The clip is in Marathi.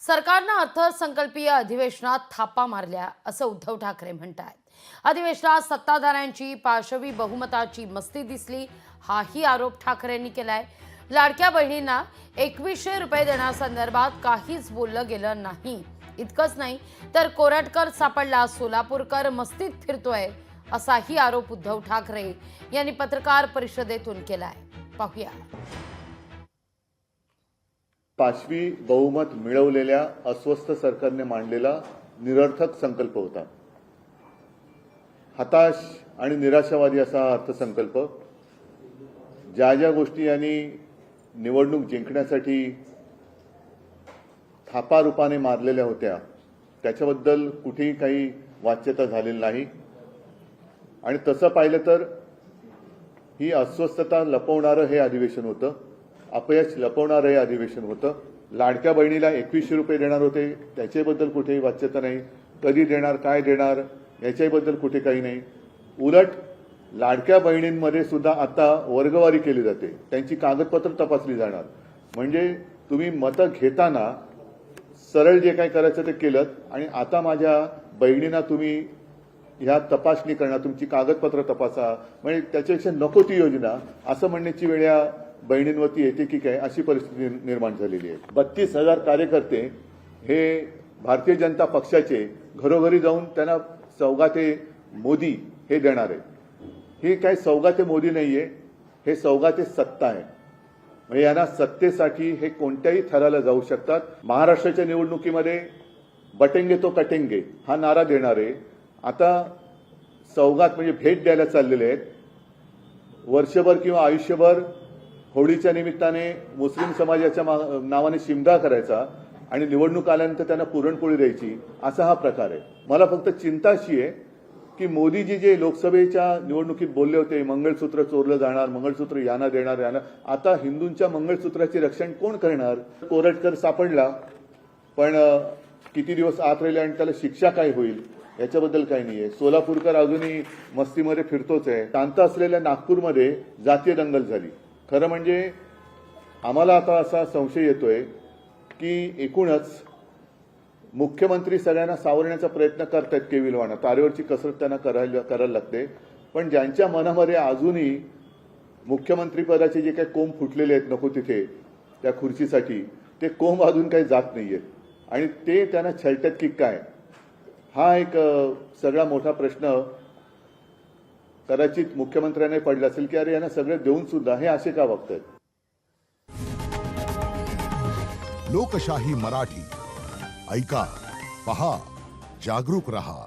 सरकारनं अर्थसंकल्पीय अधिवेशनात थापा मारल्या असं उद्धव ठाकरे म्हणतात। अधिवेशनात सत्ताधाऱ्यांची पाशवी बहुमताची मस्ती दिसली, हाही आरोप ठाकरेंनी केलाय। लाडक्या बहिणींना 2100 रुपये देण्यासंदर्भात काहीच बोललं गेलं नाही। इतकंच नाही तर कोरटकर सापडला, सोलापूरकर मस्तीत फिरतोय असाही आरोप उद्धव ठाकरे यांनी पत्रकार परिषदेतून केलाय। पाहूया। पाशवी बहुमत मिळवलेल्या अस्वस्थ सरकारने मांडलेला निरर्थक संकल्प होता। हताश आणि निराशावादी असा अर्थसंकल्प। ज्या ज्या गोष्टी यांनी निवडणूक जिंकण्यासाठी थापा रूपाने मारलेल्या होत्या त्याच्याबद्दल कुठेही काही वाच्यता झालेली नाही। आणि तसं पाहिलं तर ही अस्वस्थता लपवणारं हे अधिवेशन होतं, अपयश लपवणारं हे अधिवेशन होतं। लाडक्या बहिणीला 2100 रुपये देणार होते त्याच्याबद्दल कुठेही वाच्यता नाही, कधी देणार काय देणार याच्याबद्दल कुठे काही नाही। उलट लाडक्या बहिणींमध्ये सुद्धा आता वर्गवारी केली जाते, त्यांची कागदपत्र तपासली जाणार। म्हणजे तुम्ही मतं घेताना सरळ जे काही करायचं ते केलं आणि आता माझ्या बहिणींना तुम्ही ह्या तपासणी करणार, तुमची कागदपत्र तपासा, म्हणजे त्याच्यापेक्षा नको ती योजना असं म्हणण्याची वेळ या बहिणींवरती येते की काय अशी परिस्थिती निर्माण झालेली आहे। 32,000 कार्यकर्ते हे भारतीय जनता पक्षाचे घरोघरी जाऊन त्यांना सौगाते मोदी हे देणार आहे। हे काय सौगाते मोदी नाहीये, हे सौगाते सत्ता आहे। म्हणजे यांना सत्तेसाठी हे कोणत्याही थराला जाऊ शकतात। महाराष्ट्राच्या निवडणुकीमध्ये बटेंगे तो कटेंगे हा नारा देणार आहे। आता सौगात म्हणजे भेट द्यायला चाललेले आहेत। वर्षभर किंवा आयुष्यभर होळीच्या निमित्ताने मुस्लिम समाजाच्या नावाने शिमगा करायचा आणि निवडणूक आल्यानंतर त्यांना पुरणपोळी द्यायची, असा हा प्रकार आहे। मला फक्त चिंता अशी आहे की मोदीजी जे लोकसभेच्या निवडणुकीत बोलले होते मंगळसूत्र चोरलं जाणार, मंगळसूत्र यांना देणार यांना, आता हिंदूंच्या मंगळसूत्राचे रक्षण कोण करणार? कोरटकर सापडला, पण किती दिवस आत राहिले आणि त्याला शिक्षा काय होईल याच्याबद्दल काही नाहीये। सोलापूरकर अजूनही मस्तीमध्ये फिरतोच आहे। शांत असलेल्या नागपूरमध्ये जातीय दंगल झाली। खरं म्हणजे आम्हाला आता असा संशय येतोय की एकूणच मुख्यमंत्री सगळ्यांना सावरण्याचा प्रयत्न करतायत केविलवाणा, तारेवरची कसरत त्यांना करायला लागते। पण ज्यांच्या मनामध्ये अजूनही मुख्यमंत्री पदाचे जे काही कोंब फुटलेले आहेत नको तिथे त्या खुर्चीसाठी, ते कोंब अजून काही जात नाहीयेत आणि ते त्यांना छळतात की काय, हा एक सगळा मोठा प्रश्न कदाचित मुख्यमंत्र्यांना पडला असेल की अरे यांना सगळं देऊन सुद्धा हे असे का वागतात। लोकशाही मराठी ऐका, पहा, जागरूक रहा।